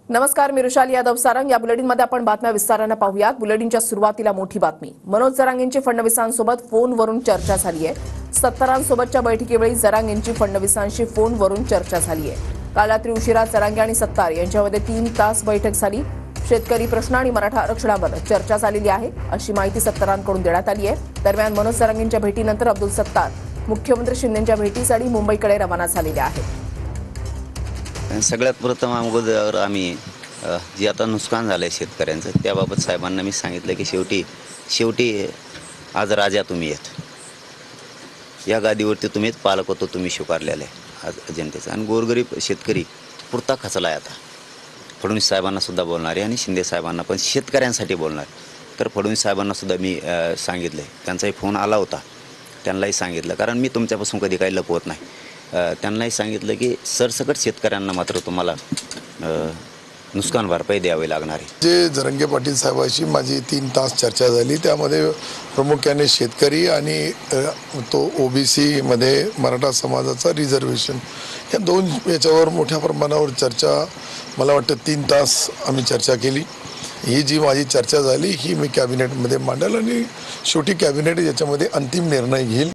नमस्कार, मी रुशाली यादव सारंग। या बुलेटिनमध्ये आपण बातम्या विस्ताराने पाहूयात। बुलेटिनच्या सुरुवातीला मोठी बातमी। मनोज जरांगे यांची फडणवीसांसोबत फोनवरून चर्चा झाली आहे। सत्तारांसोबतच्या बैठकीवेळी जरांगे यांची फडणवीसांशी फोनवरून चर्चा झाली आहे। काल रात्री उशिरा जरांगे आणि सत्तार यांच्यामध्ये 3 तास बैठक झाली। शेतकरी प्रश्न आणि मराठा आरक्षणावर चर्चा झालेली आहे अशी माहिती सत्तारांकडून देण्यात आली आहे। दरम्यान मनोज जरांगेंच्या भेटीनंतर अब्दुल सत्तार मुख्यमंत्री शिंदेंच्या भेटीसाठी मुंबईकडे रवाना झालेले आहेत। सगळ्यात प्रथम अगोदर आम्ही जे आता नुकसान झालंय शेतकऱ्यांचं त्याबाबत साहेबांना मी सांगितलं की शेवटी आज राजा तुम्ही आहेत। या गादीवरती तुम्हीच पालक होतो, तुम्ही स्वीकारलेलं आहे आज जनतेचं। आणि गोरगरीब शेतकरी पुरता खचला आहे आता। फडणवीस साहेबांना सुद्धा बोलणार आहे आणि शिंदे साहेबांना पण शेतकऱ्यांसाठी बोलणार। तर फडणवीस साहेबांना सुद्धा मी सांगितलं आहे, त्यांचाही फोन आला होता, त्यांनाही सांगितलं, कारण मी तुमच्यापासून कधी काही लपवत नाही। त्यांनाही सांगितलं की सरसकट शेतकऱ्यांना मात्र तुम्हाला नुकसान भरपाई द्यावी लागणार आहे। जे जरांगे पाटील साहेबांशी माझी 3 तास चर्चा झाली, त्यामध्ये प्रामुख्याने शेतकरी आणि तो ओबीसी मध्ये मराठा समाजाचा रिझर्वेशन या 2 याच्यावर मोठ्या प्रमाणावर चर्चा, मला वाटतं 3 तास आम्ही चर्चा केली। ही जी माझी चर्चा झाली ही मी कॅबिनेटमध्ये मांडेल आणि शेवटी कॅबिनेट याच्यामध्ये अंतिम निर्णय घेईल।